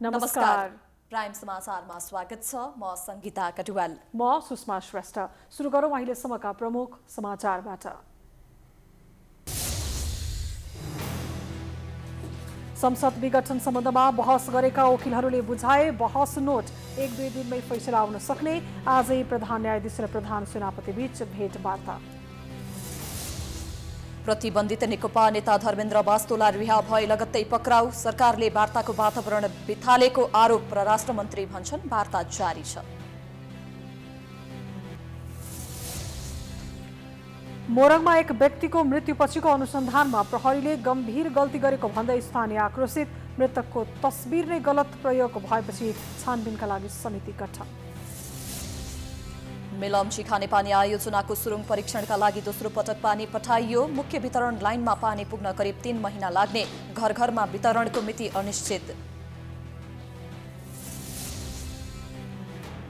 नमस्कार। प्राइम समाचारमा स्वागत छ। म संगीता कटुवाल। म सुषमा श्रेष्ठ। सुरु गरौँ अहिलेसम्मका प्रमुख समाचारबाट। संसद विघटन सम्बन्धमा बहस गरेका वकिलहरूले बुझाए बहस नोट 1-2 दिनमै फैसला आउन सक्ने। आजै प्रधान न्यायाधीश र प्रधान सेनापति बीच भेटवार्ता। प्रतिबन्धित नेकपा नेता धर्मेन्द्र बास्तोला रिहा भए लगत्तै पक्राउ। सरकारले वार्ताको वातावरण बिथालेको आरोप परराष्ट्र मन्त्री भन्छन्। वार्ता जारी छ। मोरङमा एक व्यक्तिको मृत्युपछिको अनुसन्धानमा प्रहरीले गम्भीर गल्ती गरेको भन्दै स्थानीय आक्रोशित। मृतकको तस्बिर नै गलत प्रयोग भएपछि छानबिनका लागि समिति गठन। मेलम्ची खानेपानी आयोजनाको सुरुङ परीक्षणका लागि दोस्रो पटक पानी पठाइयो। मुख्य वितरण लाइनमा पानी पुग्न करिब 3 महिना लाग्ने। घर घरमा वितरणको मिति अनिश्चित।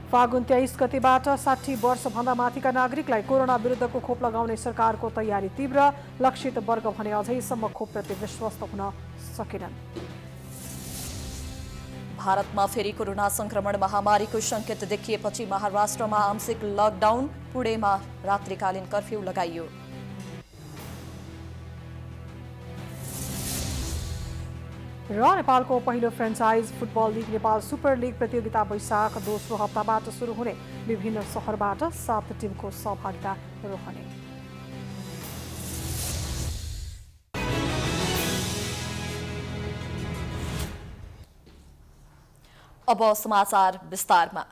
फागुन 23 गतेबाट 60 वर्षभन्दा माथिका नागरिकलाई कोरोना विरुद्धको खोप लगाउने सरकारको तयारी तीव्र। लक्षित वर्ग भने अझैसम्म खोपप्रति विश्वस्त हुन सकेनन्। भारतमा फेरि कोरोना संक्रमण महामारीको सङ्केत देखिएपछि महाराष्ट्रमा आंशिक लकडाउन। पुणेमा रात्रिकालीन कर्फ्यू लगाइयो। र नेपालको पहिलो franchise football league Nepal super league प्रतियोगिता वैशाख दोस्रो हप्ताबाट सुरु हुने। विभिन्न सहरबाट 7 टिमको सहभागिता रहने। अब समाचार विस्तारमा।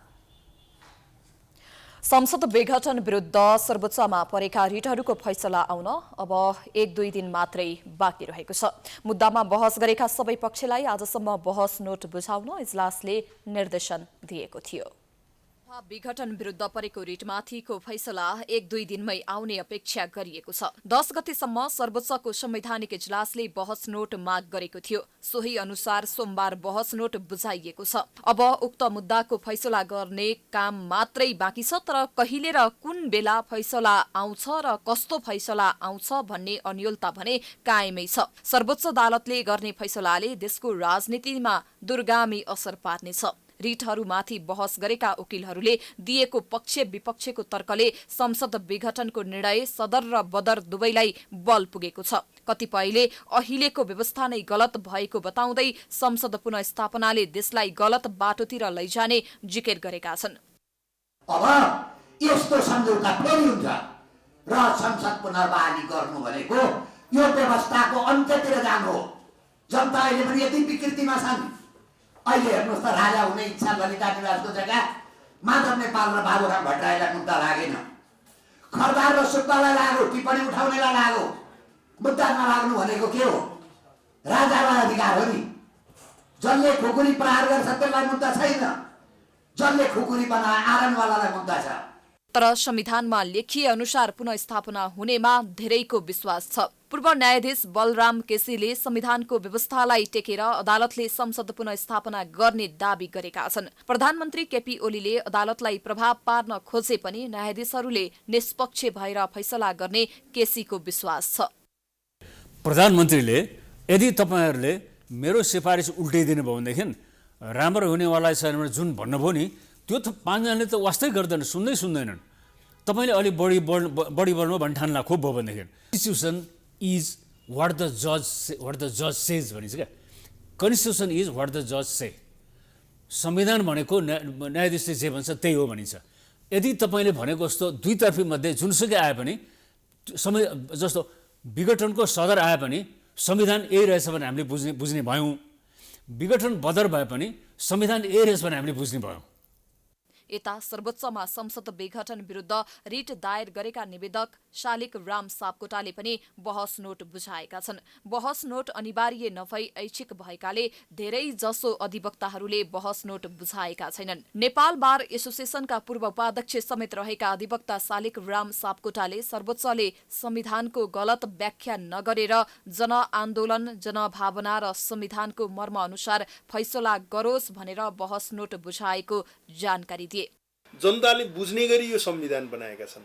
संसद विघटन विरुद्ध सर्वोच्चमा परेका रिटहरूको फैसला आउन अब 1-2 दिन मात्रै बाँकी रहेको छ। मुद्दामा बहस गरेका सबै पक्षलाई आजसम्म बहस नोट बुझाउन इजलासले निर्देशन दिएको थियो। विघटन विरुद्ध परेको रिटमाथिको फैसला 1-2 दिनमै आउने अपेक्षा गरिएको छ। 10 गतेसम्म सर्वोच्चको संवैधानिक इजलासले बहस नोट माग गरेको थियो। सोही अनुसार सोमबार बहस नोट बुझाइएको छ। अब उक्त मुद्दाको फैसला गर्ने काम मात्रै बाँकी छ। तर कहिले र कुन बेला फैसला आउँछ र कस्तो फैसला आउँछ भन्ने अन्योलता भने कायमै छ। सर्वोच्च अदालतले गर्ने फैसलाले देशको राजनीतिमा दूरगामी असर पार्नेछ। रिटहरूमाथि बहस गरेका वकिलहरूले दिएको पक्ष विपक्षको तर्कले संसद विघटनको निर्णय सदर र बदर दुवैलाई बल पुगेको छ। कतिपयले अहिलेको व्यवस्था नै गलत भएको बताउँदै संसद पुनर्स्थापनाले देशलाई गलत बाटोतिर लैजाने जिकिर गरेका छन्। अब यस्तो सम्झौता फेरि हुन्छ र संसद पुनर्बहाली गर्नु भनेको यो व्यवस्थाको अन्त्यतिर जानु हो। जनता अहिले पनि यति विकृतिमा छन्। अहिले हेर्नुहोस् त, राजा हुने इच्छा ललिता निवासको जग्गा माधव नेपाल र बाबुराम भट्टराईलाई मुद्दा लागेन। खरदार र सुब्बालाई लाग्यो, टिप्पणी उठाउनेलाई लाग्यो। मुद्दा नलाग्नु भनेको के हो? राजालाई अधिकार हो नि। जसले खुकुरी प्रहार गर्छ त्यसलाई मुद्दा छैन। जसले खुकुरी बनाए आरनवालालाई मुद्दा छ। तर संविधानमा लेखिए अनुसार पुनर्स्थापना हुनेमा धेरैको विश्वास छ। पूर्व न्यायाधीश बलराम केसीले संविधानको व्यवस्थालाई टेकेर अदालतले संसद पुनर्स्थापना गर्ने दावी गरेका छन्। प्रधानमन्त्री केपी ओलीले अदालतलाई प्रभाव पार्न खोजे पनि न्यायाधीशहरूले निष्पक्ष भएर फैसला गर्ने केसीको विश्वास छ। प्रधानमन्त्रीले यदि तपाईहरूले मेरो सिफारिस उल्टाइदिनु भयो भनेदेखि राम्रो हुनेवाला छैन भने जुन भन्नुभयो नि, त्यो त 5 जनाले त वास्तै गर्दैन, सुन्दैनन्। तपाईँले अलिक बढी बढ्नु भन्ने ठान्ला खोप भयो भनेदेखि कन्स्टिट्युसन इज वाट द जज सेज भनिन्छ क्या। कन्स्टिट्युसन इज वाट द जज से। संविधान भनेको न्यायाधीशले जे भन्छ त्यही हो भनिन्छ। यदि तपाईँले भनेको जस्तो दुईतर्फी मध्ये जुनसुकै आए पनि जस्तो विघटनको सदर आए पनि संविधान यही रहेछ भने हामीले बुझ्ने भयौँ। विघटन बदर भए पनि संविधान यही रहेछ भने हामीले बुझ्ने भयौँ। यता सर्वोच्चमा संसद विघटन विरुद्ध रिट दायर गरेका निवेदक शालिक राम सापकोटाले पनि बहस नोट बुझाएका छन्। बहस नोट अनिवार्य नभई ऐच्छिक भएकाले धेरै जसो अधिवक्ताहरूले बहस नोट बुझाएका छैनन्। नेपाल बार एसोसिएसनका पूर्व उपाध्यक्ष समेत रहेका अधिवक्ता शालिक राम सापकोटाले सर्वोच्चले संविधानको गलत व्याख्या नगरेर जनआन्दोलन, जनभावना र संविधानको मर्म अनुसार फैसला गरोस् भनेर बहस नोट बुझाएको जानकारी दिए। जनताले बुझ्ने गरी यो संविधान बनाएका छन्।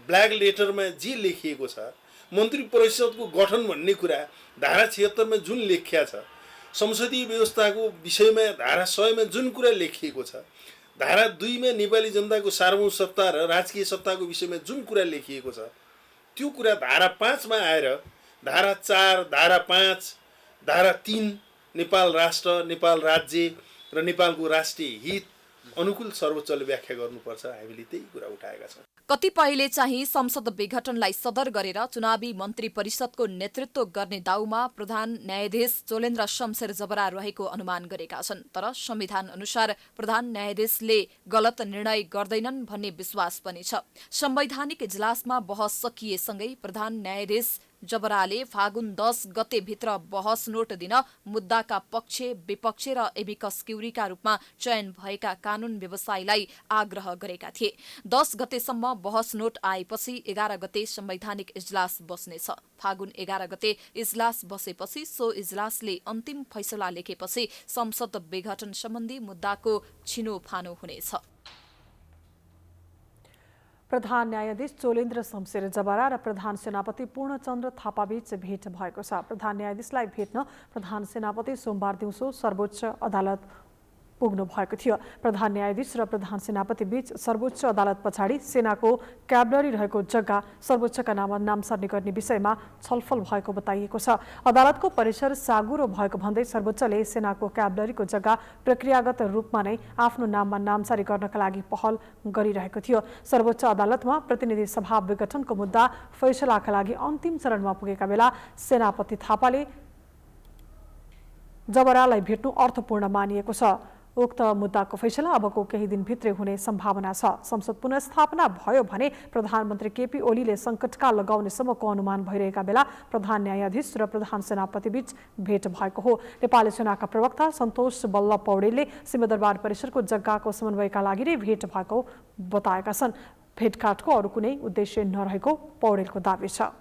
ब्ल्याक लेटरमा जे लेखिएको छ, मन्त्री परिषदको गठन भन्ने कुरा धारा 76 मा जुन लेखिया छ, संसदीय व्यवस्थाको विषयमा धारा 100 मा जुन कुरा लेखिएको छ, धारा 2 मा नेपाली जनताको सार्वभौम सत्ता र राजकीय सत्ताको विषयमा जुन कुरा लेखिएको छ, त्यो कुरा धारा 5 मा आएर धारा 4, धारा 5, धारा 3 नेपाल राष्ट्र, नेपाल राज्य र नेपालको राष्ट्रिय हित अनुकूल सर्वोच्चले व्याख्या गर्नुपर्छ। हामीले त्यही कुरा उठाएका छौँ। कतिपयले चाहिँ संसद विघटनलाई सदर गरेर चुनावी मन्त्री परिषदको नेतृत्व गर्ने दाउमा प्रधान न्यायाधीश चोलेन्द्र शमशेर जबरा रहेको अनुमान गरेका छन्। तर संविधान अनुसार प्रधान न्यायाधीशले गलत निर्णय गर्दैनन् भन्ने विश्वास पनि छ। संवैधानिक इजलासमा बहस सकिएसँगै प्रधान न्यायाधीश जबराले फागुन 10 गते भित्र बहस नोट दिन मुद्दाका पक्ष, विपक्ष र एमिकस क्युरीका रूपमा चयन भएका कानून व्यवसायीलाई आग्रह गरेका थिए। 10 गतेसम्म बहस नोट आएपछि 11 गते संवैधानिक इजलास बस्नेछ। फागुन 11 गते इजलास बसेपछि सो इजलासले अन्तिम फैसला लेखेपछि संसद विघटन सम्बन्धी मुद्दाको छिनोफानो हुनेछ। प्रधान न्यायाधीश चोलेन्द्र शमशेर जबरा र प्रधान सेनापति पूर्णचन्द्र थापाबीच भेट भएको छ। प्रधान न्यायाधीशलाई भेट्न प्रधान सेनापति सोमबार दिउँसो सर्वोच्च अदालत पुग्नु भएको थियो। प्रधान न्यायाधीश र प्रधान सेनापति बीच सर्वोच्च अदालत पछाडि सेनाको क्याबलरी रहेको जग्गा सर्वोच्चका नाममा नामसार्ने गर्ने विषयमा छलफल भएको बताइएको छ। अदालतको परिसर साँगुरो भएको भन्दै सर्वोच्चले सेनाको क्याबलरीको जग्गा प्रक्रियागत रूपमा नै आफ्नो नाममा नामसारी गर्नका लागि पहल गरिरहेको थियो। सर्वोच्च अदालतमा प्रतिनिधि सभा विघटनको मुद्दा फैसलाका लागि अन्तिम चरणमा पुगेका बेला सेनापति थापाले जबरालाई भेट्नु अर्थपूर्ण मानिएको छ। उक्त मुद्दाको फैसला अबको केही दिनभित्रै हुने सम्भावना छ। संसद पुनर्स्थापना भयो भने प्रधानमन्त्री केपी ओलीले सङ्कटकाल लगाउने सम्मको अनुमान भइरहेका बेला प्रधान न्यायाधीश र प्रधान सेनापति बीच भेट भएको हो। नेपाली सेनाका प्रवक्ता सन्तोष बल्लभ पौडेलले सिंहदरबार परिसरको जग्गाको समन्वयका लागि नै भेट भएको बताएका छन्। भेटघाटको अरू कुनै उद्देश्य नरहेको पौडेलको दावी छ।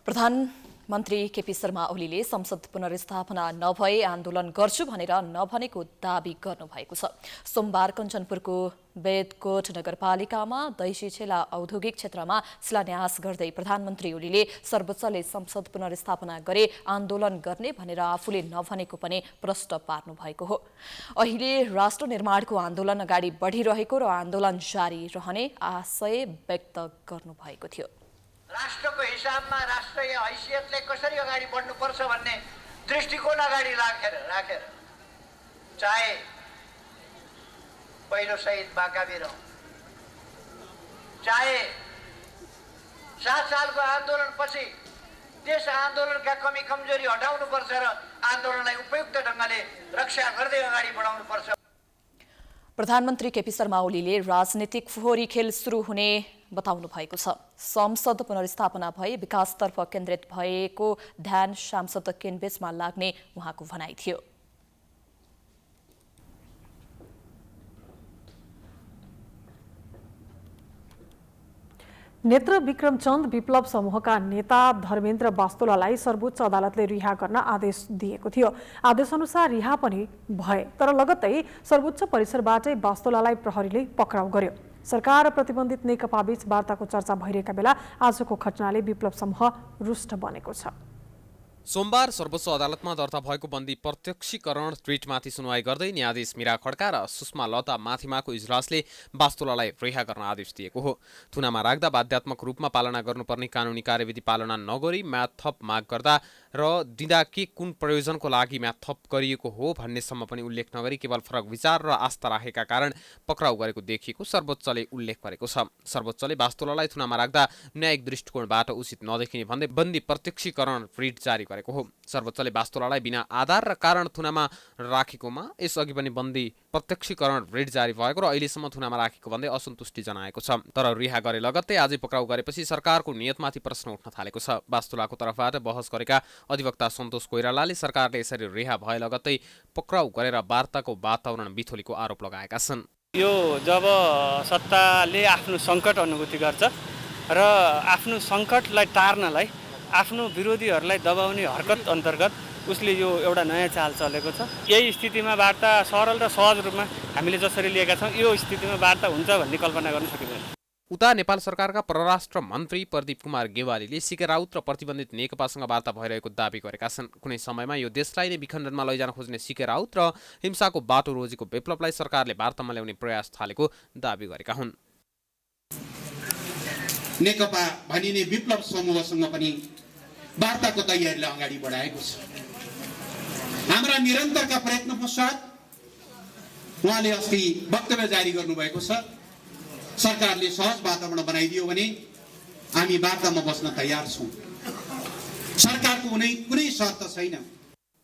प्रधानमन्त्री केपी शर्मा ओलीले संसद पुनर्स्थापना नभए आन्दोलन गर्छु भनेर नभनेको दावी गर्नुभएको छ। सोमबार कञ्चनपुरको बेदकोट नगरपालिकामा दैसीछेला औद्योगिक क्षेत्रमा शिलान्यास गर्दै प्रधानमन्त्री ओलीले सर्वोच्चले संसद पुनर्स्थापना गरे आन्दोलन गर्ने भनेर आफूले नभनेको पनि प्रश्न पार्नु भएको हो। अहिले राष्ट्र निर्माणको आन्दोलन अगाडि बढिरहेको र आन्दोलन जारी रहने आशय व्यक्त गर्नुभएको थियो। राष्ट्रको हिसाबमा राष्ट्रिय हैसियतले कसरी अगाडि बढ्नुपर्छ भन्ने दृष्टिकोण अगाडि राखेर चाहे पहिलो शहीद बाकावीर हो, चाहे 7 सालको आन्दोलनपछि त्यस आन्दोलनका कमी कमजोरी हटाउनुपर्छ र आन्दोलनलाई उपयुक्त ढङ्गले रक्षा गर्दै अगाडि बढाउनुपर्छ। प्रधानमन्त्री केपी शर्मा ओलीले राजनीतिक फोहोरी खेल सुरु हुने बताउनु भएको छ। संसद पुनर्स्थापना भए विकासतर्फ केन्द्रित भएको ध्यान सांसद केनबेचमा लाग्ने उहाँको भनाइ थियो। नेत्र विक्रमचन्द विप्लव समूहका नेता धर्मेन्द्र बास्तोलालाई सर्वोच्च अदालतले रिहा गर्न आदेश दिएको थियो। आदेशअनुसार रिहा पनि भए, तर लगत्तै सर्वोच्च परिसरबाटै बास्तोलालाई प्रहरीले पक्राउ गर्यो। सरकार र प्रतिबन्धित नेकपा बीच वार्ताको चर्चा भइरहेका बेला आजको घटनाले विप्लव समूह रुष्ट बनेको छ। सोमबार सर्वोच्च अदालतमा दर्ता भएको बन्दी प्रत्यक्षीकरण ट्विटमाथि सुनवाई गर्दै न्यायाधीश मीरा खड्का र सुषमा लता माथिमाको इजलासले बास्तोलालाई रिहा गर्न आदेश दिएको हो। थुनामा राख्दा बाध्यात्मक रूपमा पालना गर्नुपर्ने कानुनी कार्यविधि पालना नगरी म्याद थप माग गर्दा र दिँदा के कुन प्रयोजनको लागि म्याद थप गरिएको हो भन्नेसम्म पनि उल्लेख नगरी केवल फरक विचार र आस्था राखेका कारण पक्राउ गरेको देखिएको सर्वोच्चले उल्लेख गरेको छ। सर्वोच्चले बास्तोलालाई थुनामा राख्दा न्यायिक दृष्टिकोणबाट उचित नदेखिने भन्दै बन्दी प्रत्यक्षीकरण रिट जारी गरेको हो। सर्वोच्चले बास्तोलालाई बिना आधार र कारण थुनामा राखेकोमा यसअघि पनि बन्दी प्रत्यक्षीकरण रिट जारी भएको र अहिलेसम्म थुनामा राखेको भन्दै असन्तुष्टि जनाएको छ। तर रिहा गरे लगत्तै आजै पक्राउ गरेपछि सरकारको नियतमाथि प्रश्न उठ्न थालेको छ। बास्तोलाको तर्फबाट बहस गरेका अधिवक्ता सन्तोष कोइरालाले सरकारले यसरी रिहा भए लगत्तै पक्राउ गरेर वार्ताको वातावरण बिथोलीको आरोप लगाएका छन्। यो जब सत्ताले आफ्नो सङ्कट अनुभूति गर्छ र आफ्नो सङ्कटलाई टार्नलाई आफ्नो विरोधीहरूलाई दबाउने हरकत अन्तर्गत उसले यो एउटा नयाँ चाल चलेको छ। यही स्थितिमा वार्ता सरल र सहज रूपमा हामीले जसरी लिएका छौँ यो स्थितिमा वार्ता हुन्छ भन्ने कल्पना गर्न सकिँदैन। उता नेपाल सरकारका परराष्ट्र मन्त्री प्रदीप कुमार गेवालीले सीके राउत र प्रतिबन्धित नेकपासँग वार्ता भइरहेको दावी गरेका छन्। कुनै समयमा यो देशलाई नै विखण्डनमा लैजान खोज्ने सीके राउत र हिंसाको बाटो रोजेको विप्लवलाई सरकारले वार्तामा ल्याउने प्रयास थालेको दावी गरेका हुन्। नेकपा भनिने विप्लव समूहसँग पनि वार्ताको तयारीलाई अगाडि बढाएको छ। हाम्रा निरन्तरका प्रयत्न पश्चात उहाँले अस्ति वक्तव्य जारी गर्नुभएको छ, सरकारले सहज वातावरण बनाइदियो भने हामी वार्तामा बस्न तयार छौँ। सरकारको कुनै शर्त छैन।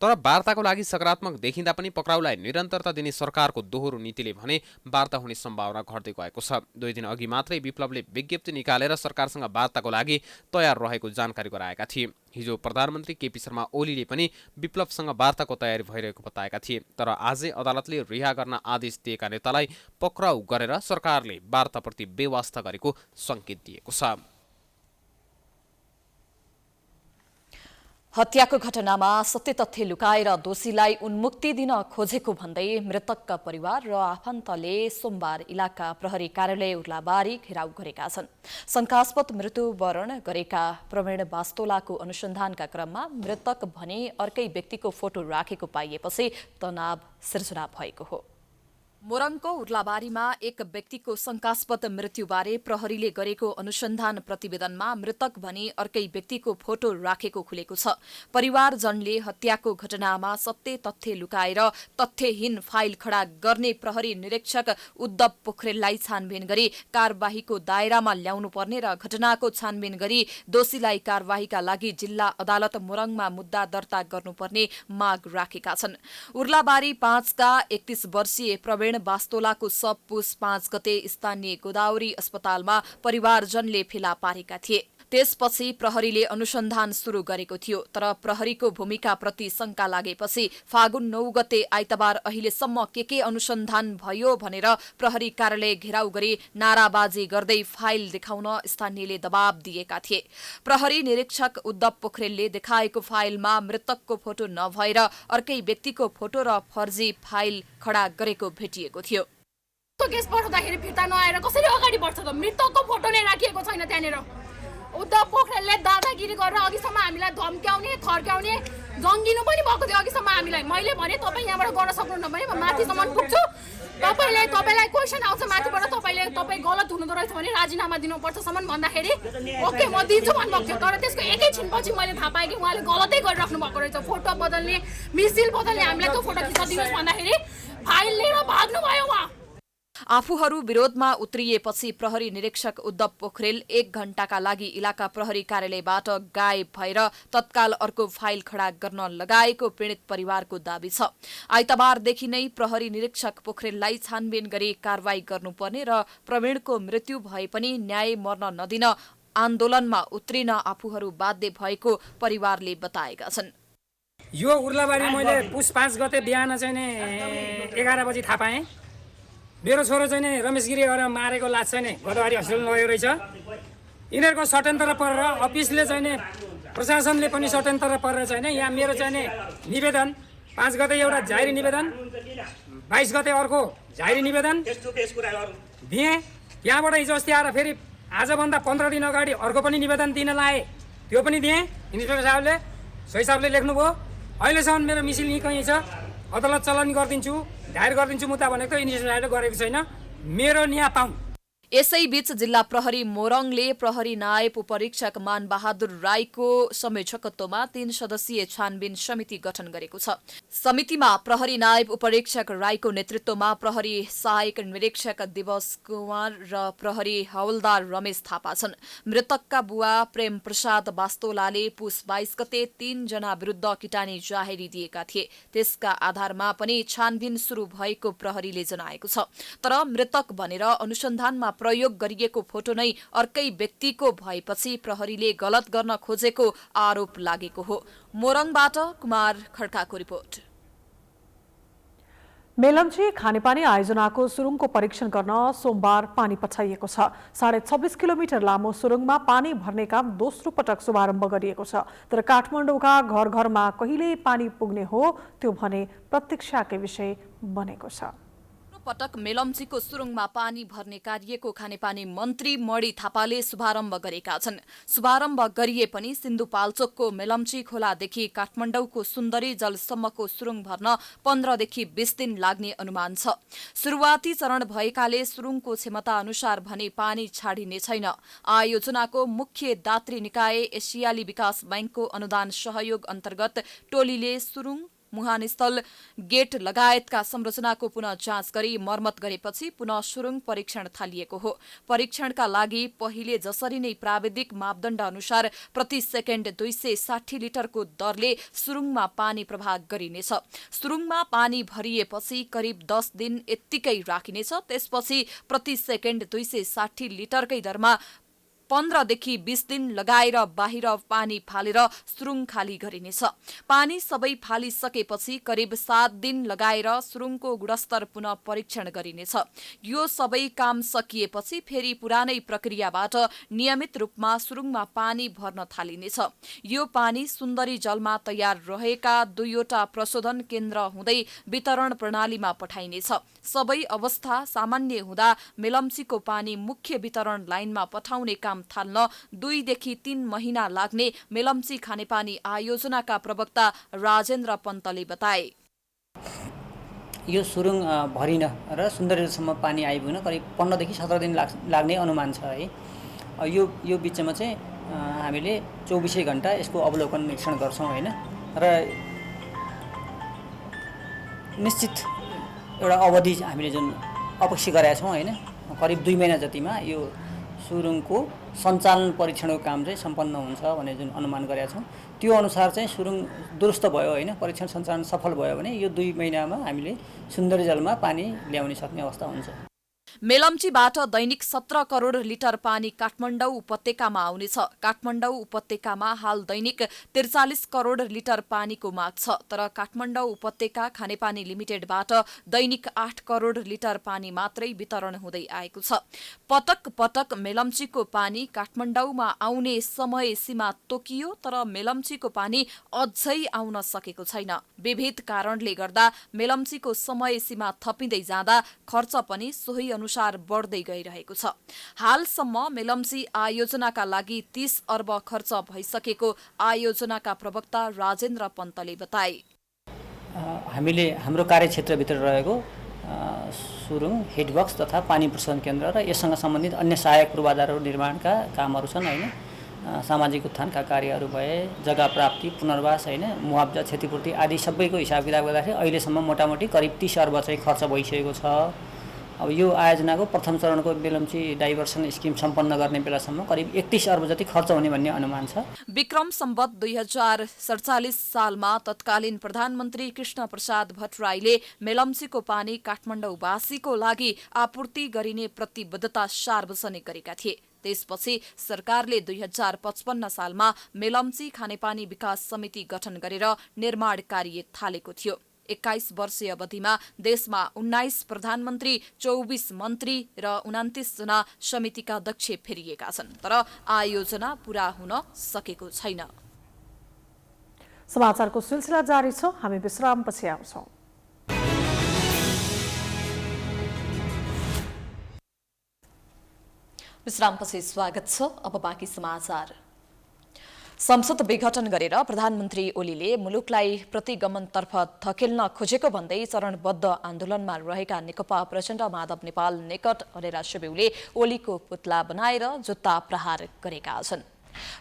तर वार्ताको लागि सकारात्मक देखिँदा पनि पक्राउलाई निरन्तरता दिने सरकारको दोहोरो नीतिले भने वार्ता हुने सम्भावना घट्दै गएको छ। 2 दिन अघि मात्रै विप्लवले विज्ञप्ति निकालेर सरकारसँग वार्ताको लागि तयार रहेको जानकारी गराएका थिए। हिजो प्रधानमन्त्री केपी शर्मा ओलीले पनि विप्लवसँग वार्ताको तयारी भइरहेको बताएका थिए। तर आजै अदालतले रिहा गर्न आदेश दिएका नेतालाई पक्राउ गरेर सरकारले वार्ताप्रति बेवास्ता गरेको संकेत दिएको छ। हत्याको घटनामा सत्य तथ्य लुकाएर दोषीलाई उन्मुक्ति दिन खोजेको भन्दै मृतकका परिवार र आफन्तले सोमबार इलाका प्रहरी कार्यालय उर्लाबारी घेराउ गरेका छन्। शंकास्पद मृत्युवरण गरेका प्रवीण बास्तोलाको अनुसन्धानका क्रममा मृतक भने अर्कै व्यक्तिको फोटो राखेको पाइएपछि तनाव सिर्जना भएको हो। मोरङको उर्लाबारीमा एक व्यक्तिको शंकास्पद मृत्युबारे प्रहरीले गरेको अनुसन्धान प्रतिवेदनमा मृतक भनी अर्कै व्यक्तिको फोटो राखेको खुलेको छ। परिवारजनले हत्याको घटनामा सत्य तथ्य लुकाएर तथ्यहीन फाइल खडा गर्ने प्रहरी निरीक्षक उद्धव पोखरेललाई छानबिन गरी कार्यवाहीको दायरामा ल्याउनुपर्ने र घटनाको छानबिन गरी दोषीलाई कार्यवाहीका लागि जिल्ला अदालत मोरङमा मुद्दा दर्ता गर्नुपर्ने माग राखेका छन्। उर्लाबारी 5 का 31 वर्षीय प्रवीण बास्तोलाको शव पुस 5 गते स्थानीय गोदावरी अस्पतालमा परिवारजनले फेला पारेका थिए। त्यसपछि प्रहरीले अनुसन्धान सुरु गरेको थियो। तर प्रहरीको भूमिकाप्रति शंका लागेपछि फागुन 9 गते आइतबार अहिलेसम्म के अनुसन्धान भयो भनेर प्रहरी कार्यालय घेराउ गरी नाराबाजी गर्दै फाइल देखाउन स्थानीयले दबाब दिएका थिए। प्रहरी निरीक्षक उद्धव पोखरेलले देखाएको फाइलमा मृतकको फोटो नभएर अर्कै व्यक्तिको फोटो र फर्जी फाइल खडा गरेको भेटिएको थियो। केस पठाउँदाखेरि फिर्ता नआएर कसरी अगाडि बढ्छ त? मृतकको फोटो नै राखिएको छैन त्यहाँनिर। उद्धव पोखरेलले दादागिरी गरेर अघिसम्म हामीलाई धम्क्याउने थर्क्याउने जङ्गिनु पनि भएको थियो। अघिसम्म हामीलाई मैले भने तपाईँ यहाँबाट गर्न सक्नुहुन्न भने म माथिसम्म पुग्छु, तपाईँलाई क्वेसन आउँछ माथिबाट, तपाईँ गलत हुनुहुँदो रहेछ भने राजीनामा दिनुपर्छसम्म भन्दाखेरि ओके म दिन्छु भन्नुभएको थियो। तर त्यसको एकैछिनपछि मैले थाहा पाएँ कि उहाँले गलतै गरिराख्नु भएको रहेछ। फोटो बदल्ने मिसिल बदल्ने हामीलाई त्यो फोटो खिच्न दिनुहोस् भन्दाखेरि फाइल लिएर भाग्नुभयो उहाँ। आफूहरू विरोधमा उत्रिएपछि प्रहरी निरीक्षक उद्धव पोखरेल 1 घण्टाका लागि इलाका प्रहरी कार्यालयबाट गायब भएर तत्काल अर्को फाइल खडा गर्न लगाएको पीडित परिवारको दाबी छ। आइतबारदेखि नै प्रहरी निरीक्षक पोखरेललाई छानबिन गरी कारवाही गर्नुपर्ने र प्रवीणको मृत्यु भए पनि न्याय मर्न नदिन आन्दोलनमा उत्रिन आफूहरू बाध्य भएको परिवारले बताएका छन्। यो उर्लाबारी मैले पुस 5 गते बिहान चाहिँ नि 11 बजी थाहा पाएँ। मेरो छोरो चाहिँ नि रमेश गिरी गरेर मारेको लास चाहिँ नि गोदावरी हस्पिटल लगेको रहेछ। यिनीहरूको षड्यन्त्र परेर अफिसले चाहिँ नि प्रशासनले पनि षड्यन्त्र परेर चाहिँ नि यहाँ मेरो चाहिँ नि निवेदन 5 गते एउटा जाहेरी निवेदन, 22 गते अर्को जाहेरी निवेदन दिएँ। त्यहाँबाट हिजो अस्ति आएर फेरि आजभन्दा 15 दिन अगाडि अर्को पनि निवेदन दिन लाएँ, त्यो पनि दिएँ। इन्सपेक्टर साहबले सोही साहबले लेख्नुभयो। अहिलेसम्म मेरो मिसिल निकै छ, अदालत चलन गरिदिन्छु, दायर गरिदिन्छु मुद्दा भनेको इन्सपेक्टरले गरेको छैन। मेरो न्याय पाऊँ। यसैबीच जिल्ला प्रहरी मोरङले प्रहरी नायब उपरीक्षक मानबहादुर राईको संयोजकत्वमा 3 सदस्यीय छानबिन समिति गठन गरेको छ। समितिमा प्रहरी नायब उपरीक्षक राईको नेतृत्वमा प्रहरी सहायक निरीक्षक दिवस कुमार र प्रहरी हवलदार रमेश थापा छन्। मृतकका बुवा प्रेम प्रसाद बास्तोलाले पुस 22 गते 3 जना विरुद्ध किटानी जाहेरी दिएका थिए। त्यसका आधारमा पनि छानबिन सुरु भएको प्रहरीले जनाएको छ। तर मृतक भनेर अनुसन्धानमा प्रयोग गरिएको फोटो नै अर्कै व्यक्तिको भएपछि प्रहरीले गलत गर्न खोजेको आरोप लागेको हो। मोरङबाट कुमार खड्काको रिपोर्ट। मेलम्ची खानेपानी आयोजनाको सुरुङको परीक्षण गर्न सोमबार पानी पठाइएको छ। 26.5 किलोमिटर लामो सुरुङमा पानी भर्ने काम दोस्रो पटक शुभारम्भ गरिएको छ। तर काठमाडौँका घर घरमा कहिले पानी पुग्ने हो त्यो भने प्रतीक्षाकै विषय बनेको छ। पटक मेलम्चीको सुरुङमा पानी भर्ने कार्यको खानेपानी मन्त्री मणि थापाले शुभारम्भ गरेका छन्। शुभारम्भ गरिए पनि सिन्धुपाल्चोकको मेलम्ची खोलादेखि काठमाडौँको सुन्दरी जलसम्मको सुरुङ भर्न 15 देखि 20 दिन लाग्ने अनुमान छ। सुरुवाती चरण भएकाले सुरुङको क्षमता अनुसार भने पानी छाडिने छैन। आयोजनाको मुख्य दात्री निकाय एसियाली विकास बैंकको अनुदान सहयोग अन्तर्गत टोलीले सुरुङ, मुहानस्थल, गेट लगायतका संरचनाको पुनः जाँच गरी मर्मत गरेपछि पुनः सुरुङ परीक्षण थालिएको हो। परीक्षणका लागि पहिले जसरी नै प्राविधिक मापदण्ड अनुसार प्रति सेकेन्ड 260 लिटरको दरले सुरुङमा पानी प्रवाह गरिनेछ। सुरुङमा पानी भरिएपछि करिब 10 दिन यत्तिकै राखिनेछ। त्यसपछि प्रति सेकेन्ड 260 लिटरकै दरमा 15 देखि 20 दिन लगाएर बाहिर पानी फालेर सुरुङ खाली गरिनेछ। पानी सबै फालिसकेपछि करिब 7 दिन लगाएर सुरुङको गुणस्तर पुनः परीक्षण गरिनेछ। यो सबै काम सकिएपछि फेरि पुरानै प्रक्रियाबाट नियमित रूपमा सुरुङमा पानी भर्न थालिनेछ। यो पानी सुन्दरी जलमा तयार रहेका 2वटा प्रशोधन केन्द्र हुँदै वितरण प्रणालीमा पठाइनेछ। सबै अवस्था सामान्य हुँदा मेलम्चीको पानी मुख्य वितरण लाइनमा पठाउने काम थाल्न 2 देखि 3 महिना लाग्ने मेलम्ची खानेपानी आयोजनाका प्रवक्ता राजेन्द्र पन्तले बताए। यो सुरुङ भरिन र सुन्दरीसम्म पानी आइपुग्न करिब 15 देखि 17 दिन लाग्ने अनुमान छ है। यो बिचमा चाहिँ हामीले 24 घण्टा यसको अवलोकन निरीक्षण गर्छौँ हैन, र निश्चित एउटा अवधि हामीले जुन अपेक्षा गरेका छौँ हैन, करिब 2 महिना जतिमा यो सुरुङको सञ्चालन परीक्षणको काम चाहिँ सम्पन्न हुन्छ भने जुन अनुमान गरेका छौँ, त्यो अनुसार चाहिँ सुरुङ दुरुस्त भयो हैन, परीक्षण सञ्चालन सफल भयो भने यो 2 महिनामा हामीले सुन्दरी जलमा पानी ल्याउन सक्ने अवस्था हुन्छ। मेलम्चीबाट दैनिक 17 करोड लिटर पानी काठमाडौँ उपत्यकामा आउनेछ। काठमाडौँ उपत्यकामा हाल दैनिक 43 करोड लिटर पानीको माग छ, तर काठमाडौँ उपत्यका खानेपानी लिमिटेडबाट दैनिक 8 करोड लिटर पानी मात्रै वितरण हुँदै आएको छ। पटक पटक मेलम्चीको पानी काठमाडौँमा आउने समय सीमा तोकियो, तर मेलम्चीको पानी अझै आउन सकेको छैन। विविध कारणले गर्दा मेलम्चीको समय सीमा थपिँदै जाँदा खर्च पनि सोही अनुसार बढ्दै गइरहेको छ। हालसम्म मेलम्ची आयोजनाका लागि 30 अर्ब खर्च भइसकेको आयोजनाका प्रवक्ता राजेन्द्र पन्तले बताए। हामीले हाम्रो कार्यक्षेत्रभित्र रहेको सुरुङ, हेडबक्स तथा पानी प्रशोधन केन्द्र र यससँग सम्बन्धित अन्य सहायक पूर्वाधारहरू निर्माणका कामहरू छन् हैन। सामाजिक उत्थानका कार्यहरू भए, जग्गा प्राप्ति, पुनर्वास हैन, मुआब्जा क्षतिपूर्ति आदि सबैको हिसाब किताब गर्दाखेरि अहिलेसम्म मोटामोटी करिब 30 अर्ब चाहिँ खर्च भइसकेको छ। अब यो आयोजनाको प्रथम चरणको मेलम्ची डाइभर्सन स्किम सम्पन्न गर्ने बेलासम्म करिब 31 अर्ब जति खर्च हुने भन्ने अनुमान छ। विक्रम सम्वत 2047 सालमा तत्कालीन प्रधानमन्त्री कृष्ण प्रसाद भट्टराईले मेलम्चीको पानी काठमाडौँवासीको लागि आपूर्ति गरिने प्रतिबद्धता सार्वजनिक गरेका थिए। त्यसपछि सरकारले 2055 सालमा मेलम्ची खानेपानी विकास समिति गठन गरेर निर्माण कार्य थालेको थियो। 21 वर्षीय अवधिमा देशमा 19 प्रधानमन्त्री, 24 मन्त्री र 29 जना समितिका अध्यक्ष फेरिएका छन्, तर आयोजना पूरा हुन सकेको छैन। समाचारको सिलसिला जारी छ, हामी विश्रामपछि आउँछौँ। विश्रामपछि स्वागत छ। अब बाँकी समाचार। संसद विघटन गरेर प्रधानमन्त्री ओलीले मुलुकलाई प्रतिगमनतर्फ धकेल्न खोजेको भन्दै चरणबद्ध आन्दोलनमा रहेका नेकपा प्रचण्ड, माधव नेपाल निकट हरेरा सेब्यूले ओलीको पुतला बनाएर जुत्ता प्रहार गरेका छन्।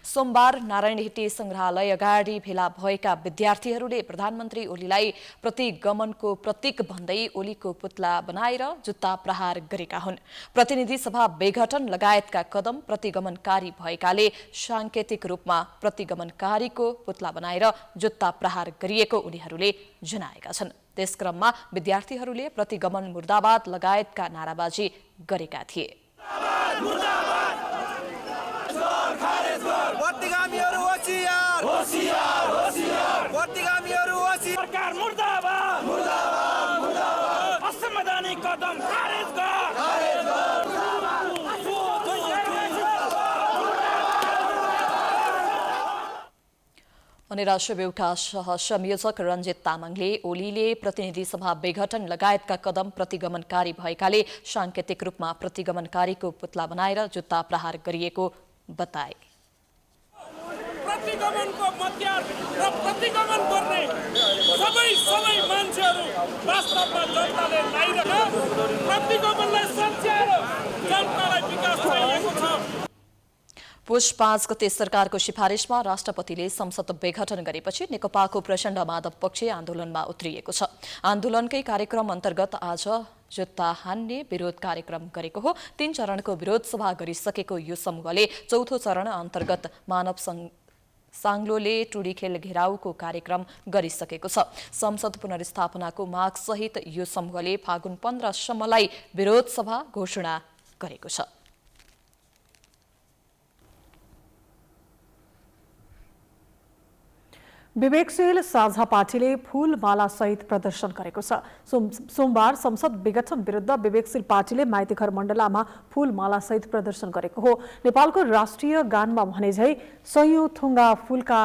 सोमबार नारायणहिटी संग्रहालय अगाडि भेला भएका विद्यार्थीहरूले प्रधानमन्त्री ओलीलाई प्रतिगमनको प्रतीक भन्दै ओलीको पुतला बनाएर जुत्ता प्रहार गरेका हुन्। प्रतिनिधि सभा विघटन लगायतका कदम प्रतिगमनकारी भएकाले सांकेतिक रूपमा प्रतिगमनकारीको पुतला बनाएर जुत्ता प्रहार गरिएको उनीहरूले जनाएका छन्। त्यसक्रममा विद्यार्थीहरूले प्रतिगमन मुर्दाबाद लगायतका नाराबाजी गरेका थिए। सरकार मुर्दाबाद, मुर्दाबाद, मुर्दाबाद, असंवैधानिक कदम खारिज कर। अनि राष्ट्रिय ब्युरोका सहसंयोजक रञ्जित तामाङले ओलीले प्रतिनिधि सभा विघटन लगायतका कदम प्रतिगमनकारी भएकाले सांकेतिक रूपमा प्रतिगमनकारीको पुतला बनाएर जुत्ता प्रहार गरिएको बताए। प्रतिगमनको मध्यार र प्रतिगमन गर्ने सबै मान्छेहरू वास्तवमा जनताले लाइरहेका प्रतिगमनलाई सच्याएर जनतालाई विकास चाहिएको छ। पुष 5 गते सरकारको सिफारिसमा राष्ट्रपतिले संसद विघटन गरेपछि नेकपाको प्रचण्ड माधव पक्ष आन्दोलनमा उत्रिएको छ। आन्दोलनकै कार्यक्रम अन्तर्गत आज जुत्ता हान्ने विरोध कार्यक्रम गरेको हो। 3 चरणको विरोध सभा गरिसकेको यो समूहले चौथो चरण अन्तर्गत मानव साङ्लोले टुडीखेल घेराउको कार्यक्रम गरिसकेको छ। संसद पुनर्स्थापनाको माग सहित यो समूहले फागुन 15 सम्मलाई विरोध सभा घोषणा गरेको छ। विवेकशील साझा पार्टीले फूलमाला सहित प्रदर्शन गरेको छ। सोमबार संसद विघटन विरुद्ध विवेकशील पार्टीले माइतीघर मण्डलामा फूलमाला सहित प्रदर्शन गरेको हो। नेपालको राष्ट्रिय गानमा भने झै सयौं थुङ्गा फूलका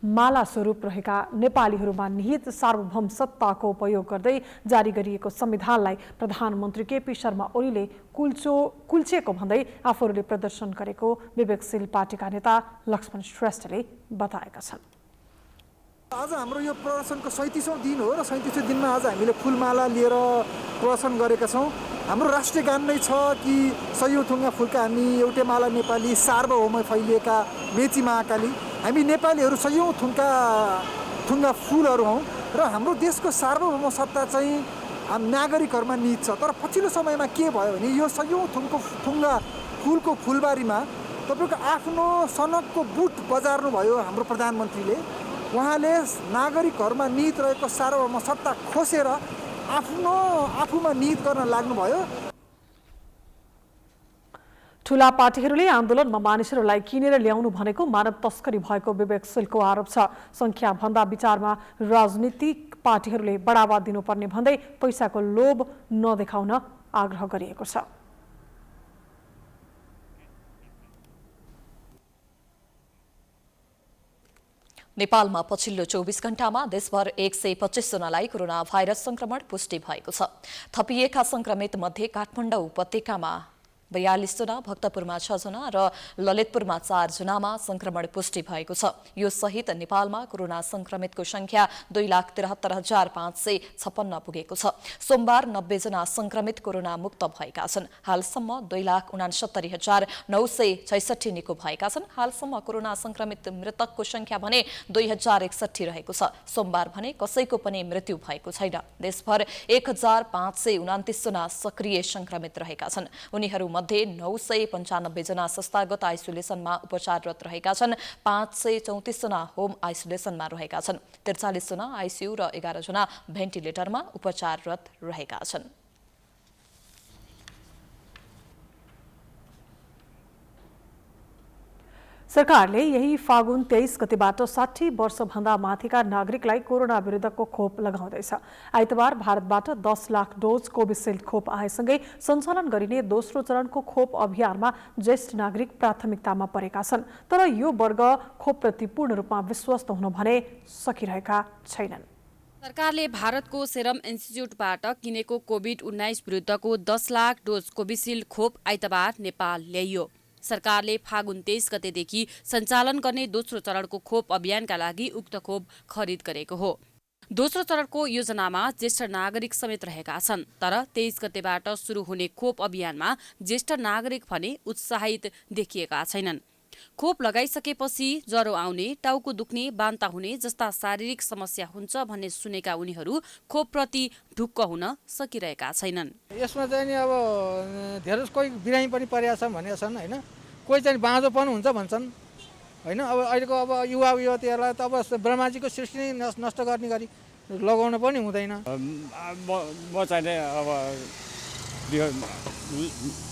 माला स्वरूप रहेका नेपालीहरूमा निहित सार्वभौम सत्ताको उपयोग गर्दै जारी गरिएको संविधानलाई प्रधानमन्त्री केपी शर्मा ओलीले कुल्चेको भन्दै आफूहरूले प्रदर्शन गरेको विवेकशील पार्टीका नेता लक्ष्मण श्रेष्ठले बताएका छन्। आज हाम्रो यो प्रदर्शनको 37औं दिन हो र 37औं दिनमा आज हामीले फूलमाला लिएर प्रदर्शन गरेका छौँ। हाम्रो राष्ट्रिय गान नै छ कि सयौं थुङ्गा फूलका हामी एउटै माला नेपाली सार्वभौममा फैलिएका मेची महाकाली। हामी नेपालीहरू सयौं थुङ्गा फूलहरू हौँ र हाम्रो देशको सार्वभौम सत्ता चाहिँ नागरिकहरूमा निहित छ। तर पछिल्लो समयमा के भयो भने यो सयौं थुङ्गा फूलको फुलबारीमा तपाईँको आफ्नो सनकको बुट बजार्नु भयो हाम्रो प्रधानमन्त्रीले। उहाँले नागरिकहरूमा निहित रहेको सार्वभौम सत्ता खोसेर आफूमा निहित गर्न लाग्नुभयो। ठूला पार्टीहरूले आन्दोलनमा मानिसहरूलाई किनेर ल्याउनु भनेको मानव तस्करी भएको विवेकशीलको आरोप छ। संख्या भन्दा विचारमा राजनीतिक पार्टीहरूले बढावा दिनुपर्ने भन्दै पैसाको लोभ नदेखाउन आग्रह गरिएको छ। नेपालमा पछिल्लो 24 घण्टामा देशभर 125 जनालाई कोरोना भाइरस संक्रमण पुष्टि भएको छ। थपिएका संक्रमित मध्ये काठमाडौँ उपत्यकामा 42 जना, भक्तपुरमा 6 जना र ललितपुरमा 4 जनामा संक्रमण पुष्टि भएको छ। यो सहित नेपालमा कोरोना संक्रमितको संख्या 2,73,556 पुगेको छ। सोमबार 90 जना संक्रमित कोरोना मुक्त भएका छन्। हालसम्म 2,69,966 निको भएका छन्। हालसम्म कोरोना संक्रमित मृतकको संख्या भने 2061 रहेको छ। सोमबार भने कसैको पनि मृत्यु भएको छैन। देशभर 1,529 जना सक्रिय संक्रमित रहेका छन्। उनीहरू मध्ये 995 जना संस्थागत आइसोलेसनमा उपचाररत रहेका छन्। 534 जना होम आइसोलेसनमा रहेका छन्। 43 जना आइसियु र 11 जना भेन्टिलेटरमा उपचाररत रहेका छन्। सरकारले यही फागुन 23 गतेबाट 60 वर्षभन्दा माथिका नागरिकलाई कोरोना विरुद्धको खोप लगाउँदैछ। आइतबार भारतबाट 10 लाख डोज कोभिसिल्ड खोप आएसँगै सञ्चालन गरिने दोस्रो चरणको खोप अभियानमा ज्येष्ठ नागरिक प्राथमिकतामा परेका छन्। तर यो वर्ग खोपप्रति पूर्ण रूपमा विश्वस्त हुन भने सकिरहेका छैनन्। सरकारले भारतको सेरम इन्स्टिच्युटबाट किनेको कोभिड-19 विरुद्धको 10 लाख डोज कोभिसिल्ड खोप आइतबार नेपाल ल्याइयो। सरकारले फागुन 23 गतेदेखि सञ्चालन गर्ने दोस्रो चरणको खोप अभियानका लागि उक्त खोप खरिद गरेको हो। दोस्रो चरणको योजनामा ज्येष्ठ नागरिक समेत रहेका छन्। तर 23 गतेबाट सुरु हुने खोप अभियानमा ज्येष्ठ नागरिक भने उत्साहित देखिएका छैनन्। खोप लगाइसकेपछि ज्वरो आउने, टाउको दुख्ने, बान्ता हुने जस्ता शारीरिक समस्या हुन्छ भन्ने सुनेका उनीहरू खोपप्रति ढुक्क हुन सकिरहेका छैनन्। यसमा चाहिँ नि अब धेरै कोही बिरामी पनि परेका छन् भनेका छन् हैन। कोही चाहिँ बाँझोपन हुन्छ भन्छन् हैन। अब अहिलेको अब युवा युवतीहरूलाई त अब ब्रह्माजीको सृष्टि नै नष्ट गर्ने गरी लगाउन पनि हुँदैन। म चाहिँ अब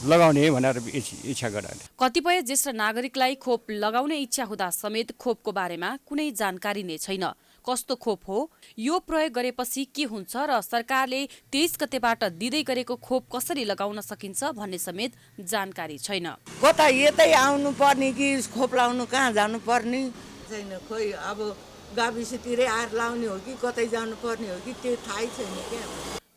लगाउने भनेर इच्छा गरे। कतिपय ज्येष्ठ नागरिकलाई खोप लगाउने इच्छा हुँदा समेत खोपको बारेमा कुनै जानकारी नै छैन। कस्तो खोप हो, यो प्रयोग गरेपछि के हुन्छ र सरकारले 23 गतेबाट दिँदै गरेको खोप कसरी लगाउन सकिन्छ भन्ने समेत जानकारी छैन। कता यतै आउनु पर्ने कि खोप लाउनु कहाँ जानु पर्ने छैन। खोइ अब गाविसतिरै आएर लाउने हो कि कतै जानुपर्ने हो कि त्यो थाहै छैन क्या।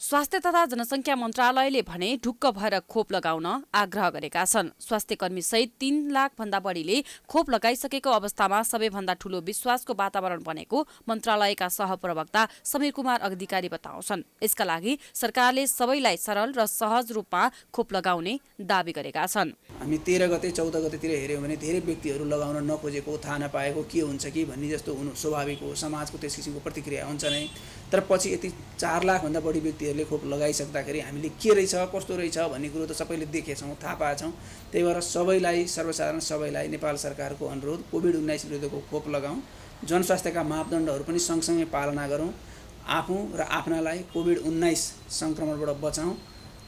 स्वास्थ्य तथा जनसङ्ख्या मन्त्रालयले भने ढुक्क भएर खोप लगाउन आग्रह गरेका छन्। स्वास्थ्यकर्मी सहित 3 लाख भन्दा बढीले खोप लगाइसकेको अवस्थामा सबैभन्दा ठूलो विश्वासको वातावरण बनेको मन्त्रालयका सहप्रवक्ता समीर कुमार अधिकारी बताउँछन्। यसका लागि सरकारले सबैलाई सरल र सहज रूपमा खोप लगाउने दाबी गरेका छन्। हामी 13 गते 14 गतेतिर हेर्यौँ भने धेरै व्यक्तिहरू लगाउन नखोजेको, थाहा नपाएको, के हुन्छ कि भन्ने जस्तो हुनु स्वाभाविक हो। समाजको त्यस किसिमको प्रतिक्रिया हुन्छ नै। तर पछि यति 4 लाख भन्दा बढी व्यक्तिहरूले खोप लगाइसक्दाखेरि हामीले के रहेछ कस्तो रहेछ भन्ने कुरो त सबैले देखेछौँ, थाहा पाएछौँ। त्यही भएर सबैलाई, सर्वसाधारण सबैलाई नेपाल सरकारको अनुरोध, कोभिड-19 विरुद्धको खोप लगाउँ, जनस्वास्थ्यका मापदण्डहरू पनि सँगसँगै पालना गरौँ, आफू र आफ्नालाई कोभिड-19 सङ्क्रमणबाट बचाउँ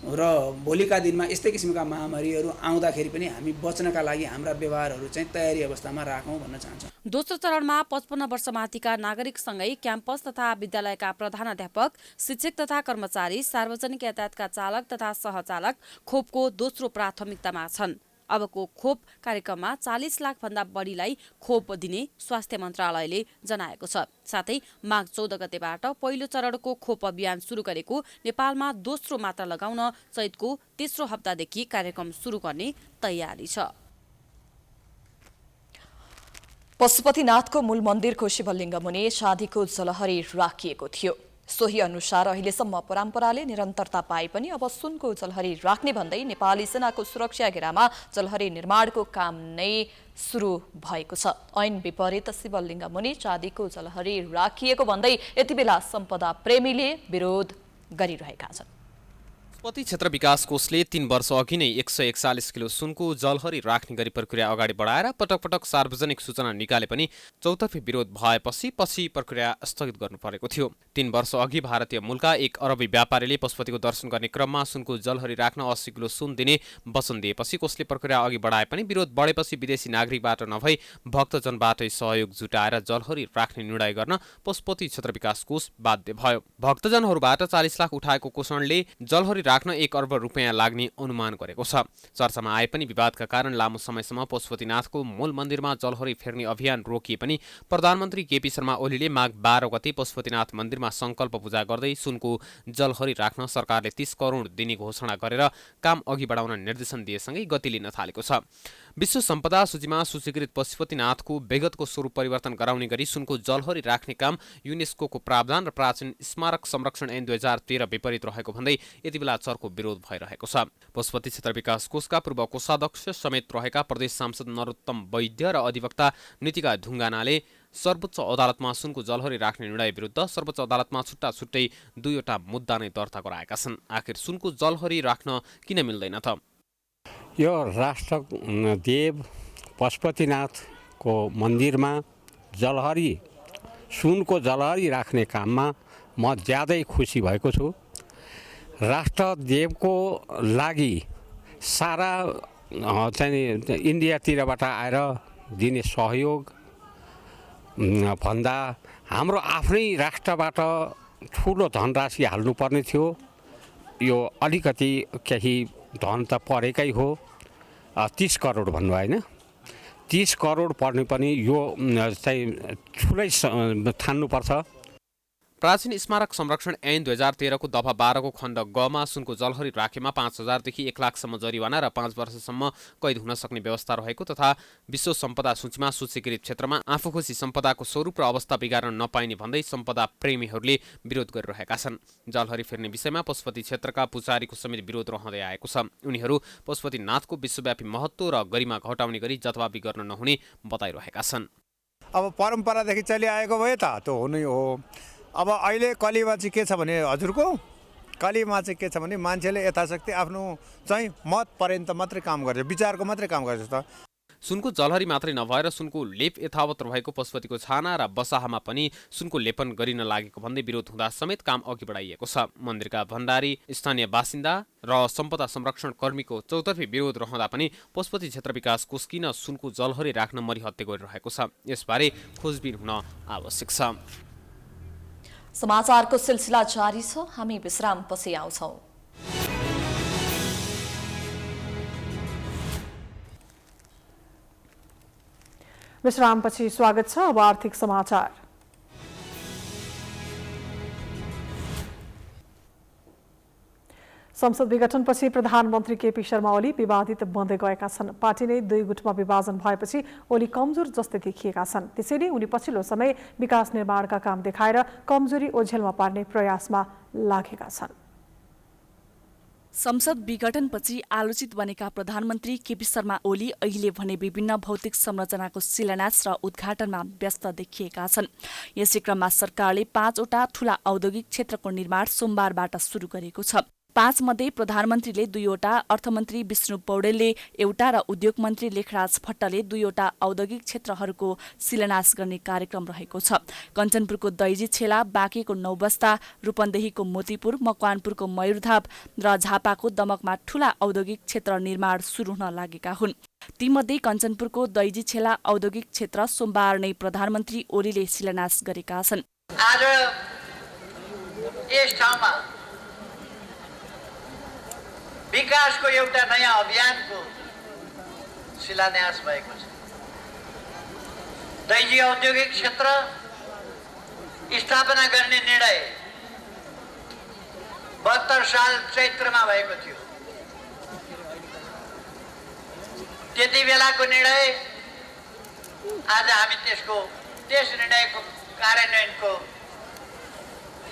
र भोलिका दिनमा यस्तै किसिमका महामारीहरू आउँदाखेरि पनि हामी बच्नका लागि हाम्रा व्यवहारहरू चाहिँ तयारी अवस्थामा राखौँ भन्न चाहन्छौँ। दोस्रो चरणमा 55 वर्षमाथिका नागरिकसँगै क्याम्पस तथा विद्यालयका प्रधानाध्यापक, शिक्षक तथा कर्मचारी, सार्वजनिक यातायातका चालक तथा सहचालक खोपको दोस्रो प्राथमिकतामा छन्। अबको खोप कार्यक्रममा 40 लाख भन्दा बढीलाई खोप दिने स्वास्थ्य मन्त्रालयले जनाएको छ। साथै माघ 14 गतेबाट पहिलो चरणको खोप अभियान सुरु गरेको नेपालमा दोस्रो मात्रा लगाउन चैतको तेस्रो हप्तादेखि कार्यक्रम सुरु गर्ने तयारी छ। पशुपतिनाथको मूल मन्दिरको शिवलिङ्ग मुनि चाँदीको जलहरी राखिएको थियो। सोही अनुसार अहिलेसम्म परम्पराले निरन्तरता पाए पनि अब सुनको जलहरी राख्ने भन्दै नेपाली सेनाको सुरक्षा घेरामा जलहरी निर्माणको काम नै सुरु भएको छ। ऐन विपरीत शिवलिङ्ग मुनि चाँदीको जलहरी राखिएको भन्दै यति बेला सम्पदा प्रेमीले विरोध गरिरहेका छन्। पशुपति क्षेत्र विकास कोषले 3 वर्ष अघि नै 141 किलो सुनको जलहरी राख्ने गरी प्रक्रिया अगाडि बढाएर पटक पटक सार्वजनिक सूचना निकाले पनि चौतर्फी विरोध भएपछि प्रक्रिया स्थगित गर्नु परेको थियो। 3 वर्ष अघि भारतीय मूलका एक अरबी व्यापारीले पशुपतिको दर्शन गर्ने क्रममा सुनको जलहरी राख्न 80 किलो सुन दिने वचन दिएपछि कोषले प्रक्रिया अघि बढाए पनि विरोध बढेपछि विदेशी नागरिकबाट नभई भक्तजनबाटै सहयोग जुटाएर जलहरी राख्ने निर्णय गर्न पशुपति क्षेत्र विकास कोष बाध्य भयो। भक्तजनहरूबाट 40 लाख उठाएको कोषणले जलहरी राख्न 1 अर्ब रुपियाँ लाग्ने अनुमान गरेको छ। चर्चामा आए पनि विवादका कारण लामो समयसम्म पशुपतिनाथको मूल मन्दिरमा जलहरी फेर्ने अभियान रोकिए पनि प्रधानमन्त्री केपी शर्मा ओलीले माघ 12 गते पशुपतिनाथ मन्दिरमा संकल्प पूजा गर्दै सुनको जलहरी राख्न सरकारले 30 करोड दिने घोषणा गरेर काम अघि बढाउन निर्देशन दिएसँगै गति लिन थालेको छ। विश्व सम्पदा सूचीमा सूचीकृत पशुपतिनाथको विगतको स्वरूप परिवर्तन गराउने गरी सुनको जलहरी राख्ने काम युनेस्कोको प्रावधान र प्राचीन स्मारक संरक्षण ऐन 2013 विपरीत रहेको भन्दै यति बेला चर्को विरोध भइरहेको छ। पशुपति क्षेत्र विकास कोषका पूर्व कोषाध्यक्ष समेत रहेका प्रदेश सांसद नरोत्तम वैद्य र अधिवक्ता नीतिका ढुङ्गानाले सर्वोच्च अदालतमा सुनको जलहरी राख्ने निर्णय विरुद्ध सर्वोच्च अदालतमा छुट्टा छुट्टै 2वटा मुद्दा नै दर्ता गराएका छन्। आखिर सुनको जलहरी राख्न किन मिल्दैन त? यो राष्ट्रदेव पशुपतिनाथको मन्दिरमा जलहरी सुनको जलहरी राख्ने काममा म ज्यादै खुसी भएको छु। राष्ट्रदेवको लागि सारा चाहिँ इन्डियातिरबाट आएर दिने सहयोग भन्दा हाम्रो आफ्नै राष्ट्रबाट ठुलो धनराशि हाल्नुपर्ने थियो। यो अलिकति केही धन त परेकै हो, 30 करोड भन्नु होइन, 30 करोड पर्ने पनि यो चाहिँ ठुलै ठान्नुपर्छ। प्राचीन स्मारक संरक्षण ऐन 2013 को दफा 12 को खण्ड ग मा सुनको जलहरी राखेमा 5,000 देखि 1 लाखसम्म जरिवाना र 5 वर्षसम्म कैद हुन सक्ने व्यवस्था रहेको तथा विश्व सम्पदा सूचीमा सूचीकृत क्षेत्रमा आफूखुसी सम्पदाको स्वरूप र अवस्था बिगार्न नपाइने भन्दै सम्पदा प्रेमीहरूले विरोध गरिरहेका छन्। जलहरी फेर्ने विषयमा पशुपति क्षेत्रका पुजारीको समेत विरोध रहँदै आएको छ। उनीहरू पशुपतिनाथको विश्वव्यापी महत्त्व र गरिमा घटाउने गरी जवाबी गर्न नहुने बताइरहेका छन्। अब परम्परादेखि चलिआएको भए त त्यो हुनै हो। अब अहिले कलिमा चाहिँ के छ भने हजुरको कलिमा चाहिँ के छ भने मान्छेले यथाशक्ति आफ्नो चाहिँ मत पर्यन्त मात्रै काम गर्छ, विचारको मात्रै काम गर्छ। त सुनको जलहरी मात्रै नभएर सुनको लेप यथावत रहेको पशुपतिको छाना र बसाहामा पनि सुनको लेपन गरिन लागेको भन्दै विरोध हुँदा समेत काम अघि बढाइएको छ। मन्दिरका भण्डारी, स्थानीय बासिन्दा र सम्पदा संरक्षण कर्मीको चौतर्फी विरोध रहँदा पनि पशुपति क्षेत्र विकास कोष किन सुनको जलहरी राख्न मरिहत्ते गरिरहेको छ, यसबारे खोजबिन हुन आवश्यक छ। समाचारको सिलसिला जारी छ, हामी विश्रामपछि आउँछौं। विश्रामपछि स्वागत छ। अब आर्थिक समाचार। संसद विघटनपछि प्रधानमन्त्री केपी शर्मा ओली विवादित बन्दै गएका छन्। पार्टी नै दुई गुटमा विभाजन भएपछि ओली कमजोर जस्तै देखिएका छन्। त्यसैले उनी पछिल्लो समय विकास निर्माणका काम देखाएर कमजोरी ओझेलमा पार्ने प्रयासमा लागेका छन्। संसद विघटनपछि आलोचित बनेका प्रधानमन्त्री केपी शर्मा ओली अहिले भने विभिन्न भौतिक संरचनाको शिलान्यास र उद्घाटनमा व्यस्त देखिएका छन्। यसै क्रममा सरकारले 5वटा ठूला औद्योगिक क्षेत्रको निर्माण सोमबारबाट सुरु गरेको छ। 5 मध्ये प्रधानमन्त्रीले 2वटा, अर्थमन्त्री विष्णु पौडेलले एउटा र उद्योग मन्त्री लेखराज भट्टले 2वटा औद्योगिक क्षेत्रहरूको शिलान्यास गर्ने कार्यक्रम रहेको छ। कञ्चनपुरको दैजी छेला, बाँकेको नौबस्ता, रूपन्देहीको मोतीपुर, मकवानपुरको मयूरधाप र झापाको दमकमा ठूला औद्योगिक क्षेत्र निर्माण सुरु हुन लागेका हुन्। तीमध्ये कञ्चनपुरको दैजी छेला औद्योगिक क्षेत्र सोमबार नै प्रधानमन्त्री ओलीले शिलान्यास गरेका छन्। आज यस ठाउँमा विकासको एउटा नयाँ अभियानको शिलान्यास भएको छ। दैजी औद्योगिक क्षेत्र स्थापना गर्ने निर्णय 72 साल चैत्रमा भएको थियो। त्यति बेलाको निर्णय आज हामी त्यस निर्णयको कार्यान्वयनको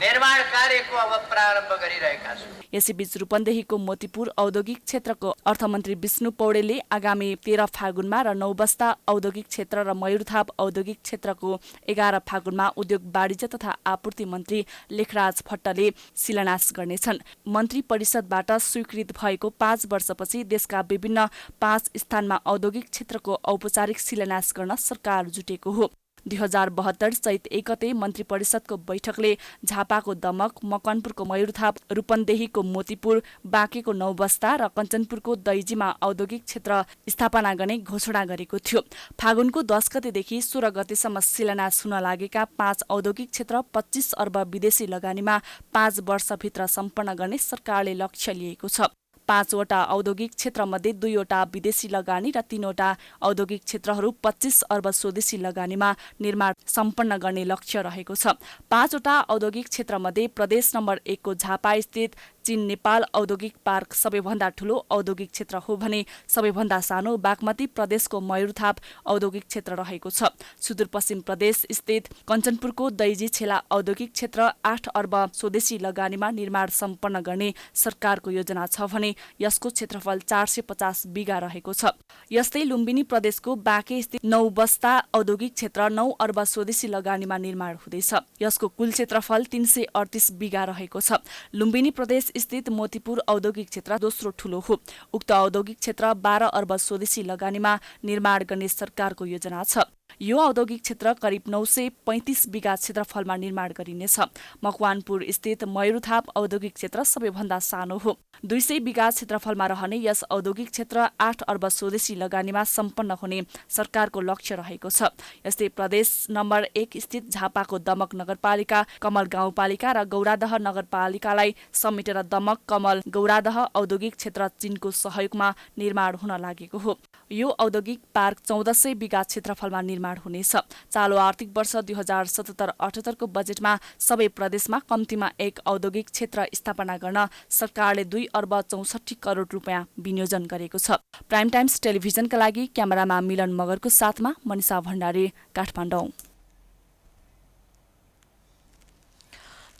निर्माण कार्यको अब प्रारम्भ गरिरहेका छौँ। यसैबीच रूपन्देहीको मोतीपुर औद्योगिक क्षेत्रको अर्थमन्त्री विष्णु पौडेलले आगामी 13 फागुनमा र नौबस्ता औद्योगिक क्षेत्र र मयूरथाप औद्योगिक क्षेत्रको 11 फागुनमा उद्योग वाणिज्य तथा आपूर्ति मन्त्री लेखराज भट्टले शिलान्यास गर्नेछन्। मन्त्री परिषदबाट स्वीकृत भएको 5 वर्षपछि देशका विभिन्न 5 स्थानमा औद्योगिक क्षेत्रको औपचारिक शिलान्यास गर्न सरकार जुटेको हो। 2072 चैत 1 गते मन्त्री परिषदको बैठकले झापाको दमक, मकवानपुरको मयूरथाप, रूपन्देहीको मोतीपुर, बाँकेको नौबस्ता र कञ्चनपुरको दैजीमा औद्योगिक क्षेत्र स्थापना गर्ने घोषणा गरेको थियो। फागुनको 10 गतेदेखि 16 गतेसम्म शिलान्यास हुन लागेका 5 औद्योगिक क्षेत्र 25 अर्ब विदेशी लगानीमा 5 वर्षभित्र सम्पन्न गर्ने सरकारले लक्ष्य लिएको छ। 5वटा औद्योगिक क्षेत्रमध्ये 2वटा विदेशी लगानी र 3वटा औद्योगिक क्षेत्रहरू 25 अर्ब स्वदेशी लगानीमा निर्माण सम्पन्न गर्ने लक्ष्य रहेको छ। 5वटा औद्योगिक क्षेत्रमध्ये प्रदेश नम्बर 1 को झापा स्थित चीन नेपाल औद्योगिक पार्क सबैभन्दा ठूलो औद्योगिक क्षेत्र हो भने सबैभन्दा सानो बागमती प्रदेशको मयूरथाप औद्योगिक क्षेत्र रहेको छ। सुदूरपश्चिम प्रदेश स्थित कञ्चनपुरको दैजी छेला औद्योगिक क्षेत्र 8 अर्ब स्वदेशी लगानीमा निर्माण सम्पन्न गर्ने सरकारको योजना छ भने यसको क्षेत्रफल 450 बिघा रहेको छ। यस्तै लुम्बिनी प्रदेशको बाँके स्थित नौबस्ता औद्योगिक क्षेत्र 9 अर्ब स्वदेशी लगानीमा निर्माण हुँदैछ। यसको कुल क्षेत्रफल 338 बिघा रहेको छ। लुम्बिनी प्रदेश स्थित मोतीपुर औद्योगिक क्षेत्र दोस्रो ठूलो हो। उक्त औद्योगिक क्षेत्र 12 अर्ब स्वदेशी लगानीमा निर्माण गर्ने सरकारको योजना छ। यो औद्योगिक क्षेत्र करिब 935 बिघा क्षेत्रफलमा निर्माण गरिनेछ। मकवानपुर स्थित मयूरथाप औद्योगिक क्षेत्र सबैभन्दा सानो हो। 200 बिघा क्षेत्रफलमा रहने यस औद्योगिक क्षेत्र 8 अर्ब स्वदेशी लगानीमा सम्पन्न हुने सरकारको लक्ष्य रहेको छ। यस्तै प्रदेश नम्बर 1 स्थित झापाको दमक नगरपालिका, कमल गाउँपालिका र गौरादह नगरपालिकालाई समेटेर दमक, कमल, गौरादह औद्योगिक क्षेत्र चीनको सहयोगमा निर्माण हुन लागेको हो। यो औद्योगिक पार्क 1400 बिघा क्षेत्रफलमा निर्माण हुनेछ। चालु आर्थिक वर्ष 2077-78 को बजेटमा सबै प्रदेशमा कम्तीमा 1 औद्योगिक क्षेत्र स्थापना गर्न सरकारले 2 अर्ब 64 करोड रुपियाँ विनियोजन गरेको छ। प्राइम टाइम्स टेलिभिजनका लागि क्यामेरामा मिलन मगरको साथमा मनिषा भण्डारी, काठमाडौँ।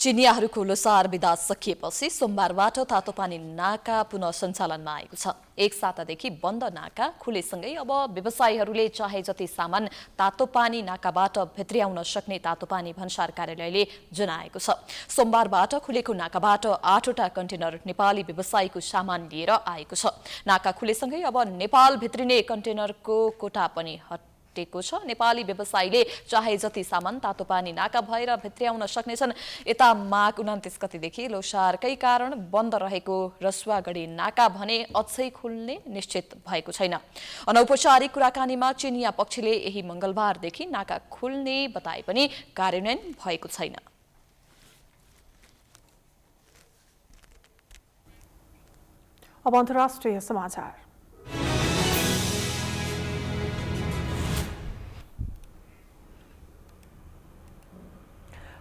चिनियाहरूको लोसार विदा सकिएपछि सोमबारबाट तातोपानी नाका पुनः सञ्चालनमा आएको छ। एक सातादेखि बन्द नाका खुलेसँगै अब व्यवसायीहरूले चाहे जति सामान तातोपानी नाकाबाट भित्र्याउन सक्ने तातोपानी भन्सार कार्यालयले जनाएको छ। सोमबारबाट खुलेको नाकाबाट 8वटा कन्टेनर नेपाली व्यवसायीको सामान लिएर आएको छ। नाका खुलेसँगै अब नेपाल भित्रिने कन्टेनरको कोटा पनि टेको छ। नेपाली व्यवसायीले चाहे जति सामान तातोपानी नाका भएर भित्र्याउन सक्नेछन्। यता माघ 29 गतेदेखि लोसारकै कारण बन्द रहेको रसुवागढी नाका भने अझै खुल्ने निश्चित भएको छैन। अनौपचारिक कुराकानीमा चिनिया पक्षले यही मंगलबारदेखि नाका खुल्ने बताए पनि कार्यान्वयन भएको छैन। अब अन्तर्राष्ट्रिय समाचार।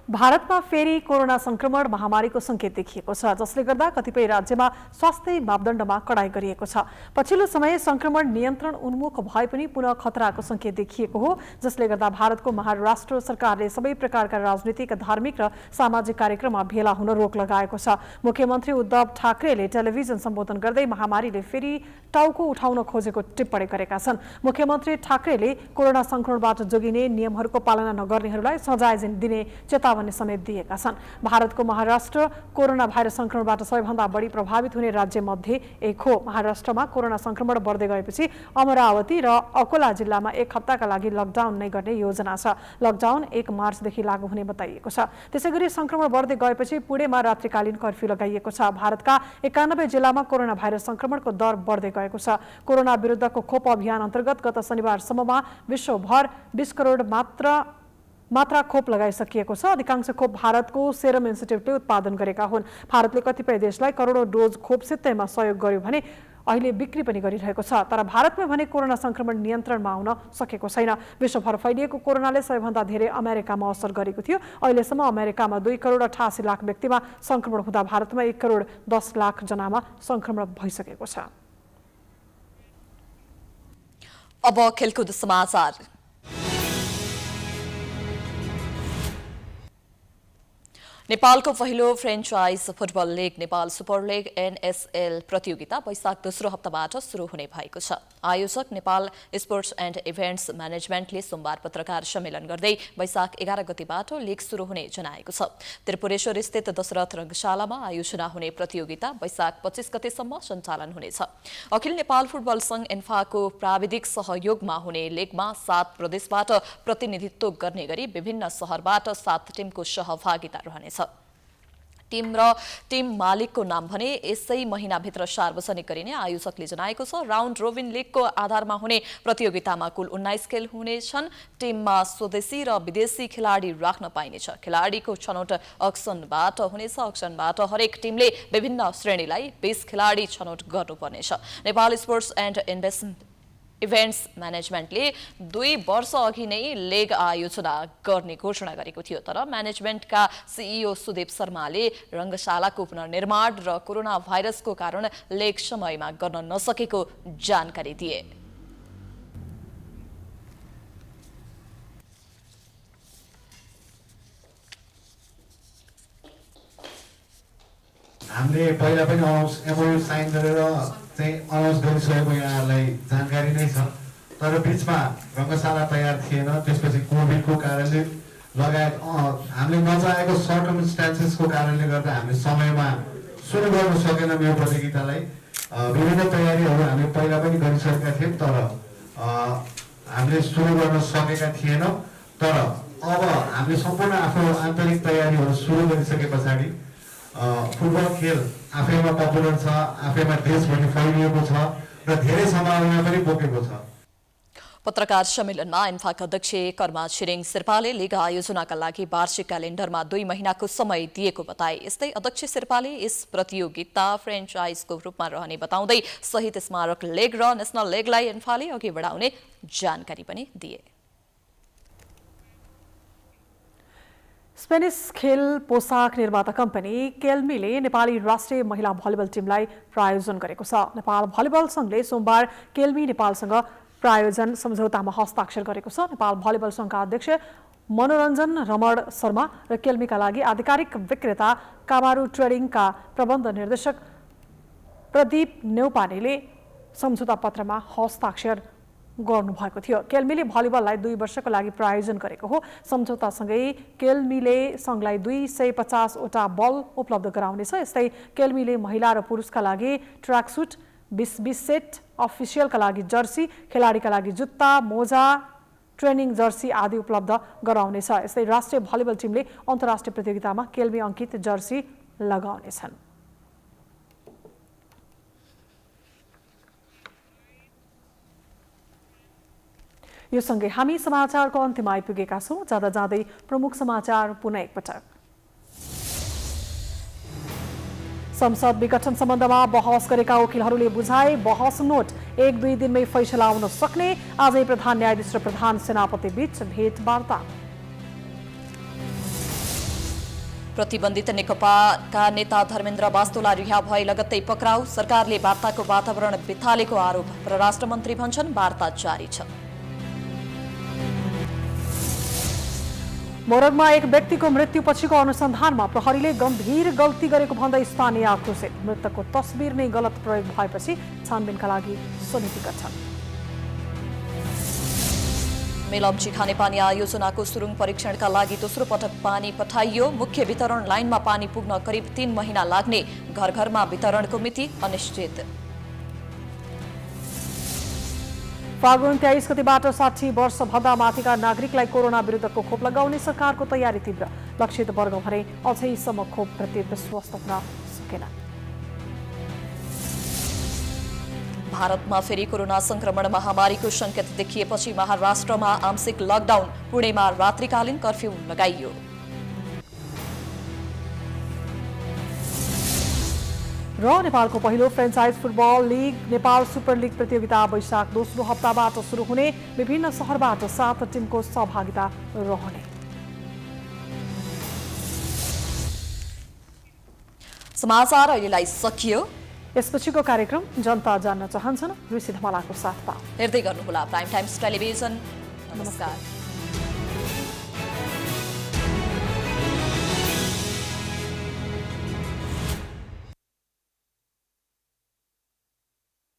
भारतमा फेरि कोरोना संक्रमण महामारीको संकेत देखिएको छ, जसले गर्दा कतिपय राज्यमा स्वास्थ्य मापदण्डमा कडाई गरिएको छ। पछिल्लो समय संक्रमण नियन्त्रण उन्मुख भए पनि पुनः खतराको संकेत देखिएको हो, जसले गर्दा भारतको महाराष्ट्र सरकारले सबै प्रकारका राजनीतिक, धार्मिक र सामाजिक कार्यक्रममा भेला हुन रोक लगाएको छ। मुख्यमन्त्री उद्धव ठाकरेले टेलिभिजन सम्बोधन गर्दै महामारीले फेरि टाउको उठाउन खोजेको टिप्पणी गरेका छन्। मुख्यमन्त्री ठाकरेले कोरोना संक्रमणबाट जोगिने नियमहरूको पालना नगर्नेहरूलाई सजाय दिने चेतावनी समेत दिएका छन्। भारतको महाराष्ट्र कोरोना भाइरस संक्रमणबाट सबैभन्दा बढी प्रभावित हुने राज्य मध्ये एक हो। महाराष्ट्रमा कोरोना संक्रमण बढ्दै गएपछि अमरावती र अकोला जिल्लामा 1 हप्ताका लागि लकडाउन नै गर्ने योजना छ। लकडाउन 1 मार्चदेखि लागू हुने बताइएको छ। त्यसैगरी संक्रमण बढ्दै गएपछि पुणेमा रात्रिकालीन कर्फ्यू लगाइएको छ। भारतका 91 जिल्लामा कोरोना भाइरस संक्रमणको दर बढ्दै गएको छ। कोरोना विरुद्धको खोप अभियान अन्तर्गत गत शनिबारसम्ममा विश्वभर 20 करोड मात्रा खोप लगाइसकिएको छ। अधिकांश खोप भारतको सेरम इन्स्टिट्युटले उत्पादन गरेका हुन्। भारतले कतिपय देशलाई करोडौं डोज खोप सित्तैमा सहयोग गर्यो भने अहिले बिक्री पनि गरिरहेको छ। तर भारतमा भने कोरोना संक्रमण नियन्त्रणमा आउन सकेको छैन। विश्वभर फैलिएको कोरोनाले सबैभन्दा धेरै अमेरिकामा असर गरेको थियो। अहिलेसम्म अमेरिकामा 2 करोड 88 लाख व्यक्तिमा संक्रमण हुँदा भारतमा 1 करोड 10 लाख जनामा संक्रमण भइसकेको छ। अब खेलकुद समाचार। नेपालको पहिलो franchise football league Nepal super league NSL प्रतियोगिता वैशाख दोस्रो हप्ताबाट सुरु हुने भएको छ। आयोजक नेपाल स्पोर्ट्स एन्ड इभेन्ट्स म्यानेजमेन्टले सोमबार पत्रकार सम्मेलन गर्दै वैशाख 11 गतिबाट लिग सुरु हुने जनाएको छ। त्रिपुरेश्वर स्थित दशरथ रङ्गशालामा आयोजना हुने प्रतियोगिता वैशाख 25 गतेसम्म सञ्चालन हुनेछ। अखिल नेपाल फुटबल संघ एन्फाको प्राविधिक सहयोगमा हुने लिगमा 7 प्रदेशबाट प्रतिनिधित्व गर्ने गरी विभिन्न शहरबाट 7 टिमको सहभागिता रहनेछ। टिम मालिकको नाम भने यसै महिनाभित्र सार्वजनिक गरिने आयोजकले जनाएको छ। राउन्ड रोबिन लिगको आधारमा हुने प्रतियोगितामा कुल 19 खेल हुनेछन्। टिममा स्वदेशी र विदेशी खेलाडी राख्न पाइनेछ। खेलाडीको छनौट अक्सनबाट हुनेछ। अक्सनबाट हरेक टिमले विभिन्न श्रेणीलाई 20 खेलाडी छनौट गर्नुपर्नेछ। नेपाल स्पोर्ट्स एन्ड इभेन्ट्स म्यानेजमेन्टले 2 वर्ष अघि नै लेग आयोजना गर्ने घोषणा गरेको थियो। तर म्यानेजमेन्टका CEO सुदेव शर्माले रङ्गशालाको पुनर्निर्माण र कोरोना भाइरसको कारण लेग समयमा गर्न नसकेको जानकारी दिए। हामीले पहिला पनि MOU साइन गरेर अनाउन्स गरिसकेको यहाँहरूलाई जानकारी नै छ। तर बिचमा रङ्गशाला तयार थिएन। त्यसपछि कोभिडको कारणले लगायत हामीले नचाहेको सर्कमस्टान्सेसको कारणले गर्दा हामीले समयमा सुरु गर्न सकेनौँ यो प्रतियोगितालाई। विभिन्न तयारीहरू हामीले पहिला पनि गरिसकेका थियौँ, तर हामीले सुरु गर्न सकेका थिएनौँ। तर अब हामीले सम्पूर्ण आफ्नो आन्तरिक तयारीहरू सुरु गरिसके पछाडि फुटबल खेल आफैमा पपुलर छ, आफैमा देशभरि फैलिएको छ र धेरै सम्भावना पनि बोकेको छ। पत्रकार सम्मेलनमा एन्फाका अध्यक्ष कर्मा छिरिङ शेर्पाले लिग आयोजनाका लागि वार्षिक क्यालेन्डरमा 2 महिनाको समय दिएको बताए। यस्तै अध्यक्ष शेर्पाले यस प्रतियोगिता फ्रेन्चाइजको रूपमा रहने बताउँदै शहीद स्मारक लिग र नेसनल लिगलाई एन्फाले अघि बढाउने जानकारी पनि दिए। स्पेनिस खेल पोसाक निर्माता कम्पनी केल्मीले नेपाली राष्ट्रिय महिला भलिबल टिमलाई प्रायोजन गरेको छ। नेपाल भलिबल संघले सोमबार केल्मी नेपालसँग प्रायोजन सम्झौतामा हस्ताक्षर गरेको छ। नेपाल भलिबल संघका अध्यक्ष मनोरञ्जन रमण शर्मा र केल्मीका लागि आधिकारिक विक्रेता कामारू ट्रेडिङका प्रबन्ध निर्देशक प्रदीप नेउपानेले सम्झौता पत्रमा हस्ताक्षर गर्नुभएको थियो। केल्मीले भलिबललाई 2 वर्षको लागि प्रायोजन गरेको हो। सम्झौतासँगै केल्मीले संघलाई 250 वटा बल उपलब्ध गराउनेछ। यस्तै केल्मीले महिला र पुरुषका लागि ट्र्याकसुट, 20 सेट, अफिसियलका लागि जर्सी, खेलाडीका लागि जुत्ता, मोजा, ट्रेनिङ जर्सी आदि उपलब्ध गराउनेछ। यस्तै राष्ट्रिय भलिबल टिमले अन्तर्राष्ट्रिय प्रतियोगितामा केल्मी अङ्कित जर्सी लगाउनेछन्। यो सँगै हामी समाचारको अन्त्यमा आइपुगेका छौँ। जाँदा जाँदै प्रमुख समाचार पुनः एकपटक। संसद विघटन सम्बन्धमा बहस गरेका वकिलहरूले बुझाए बहस नोट 1-2 दिनमै फैसला आउन सक्ने। आजै प्रधान न्यायाधीश र प्रधान सेनापति बीच भेटवार्ता। प्रतिबन्धित नेकपाका नेता धर्मेन्द्र बास्तोला रिहा भए लगत्तै पक्राउ। सरकारले वार्ताको वातावरण बिथालेको आरोप। परराष्ट्र मन्त्री भन्छन् वार्ता जारी छ। मोरङमा एक व्यक्तिको मृत्युपछिको अनुसन्धानमा प्रहरीले गम्भीर गल्ती गरेको भन्दै स्थानीय आक्रोशित। मृतकको तस्बिर नै गलत प्रयोग भएपछि छानबिनका लागि समिति गठन। मेलम्ची खानेपानी आयोजनाको सुरुङ परीक्षणका लागि दोस्रो पटक पानी पठाइयो। मुख्य वितरण लाइनमा पानी पुग्न करिब 3 महिना लाग्ने। घर घरमा वितरणको मिति अनिश्चित। फागुन 23 गतिबाट 60 वर्षभन्दा माथिका नागरिकलाई कोरोना विरुद्धको खोप लगाउने सरकारको तयारी तीव्र। लक्षित वर्ग भने अझैसम्म खोप प्रति विश्वस्त हुन सकेन। भारतमा फेरि कोरोना संक्रमण महामारीको संकेत देखिएपछि महाराष्ट्रमा आंशिक लकडाउन। पुणेमा रात्रिकालीन कर्फ्यू लगाइयो। र नेपालको पहिलो franchise football league Nepal super league प्रतियोगिता वैशाख दोस्रो हप्ताबाट सुरु हुने। विभिन्न शहरबाट 7 टिमको सहभागिता रहने। समाचार अहिलेलाई सकियो। यसपछिको कार्यक्रम जनता जान्न चाहन्छन् ऋषि धमलाको साथमा हेर्दै गर्नुहोला प्राइम टाइम्स टेलिभिजन। नमस्कार।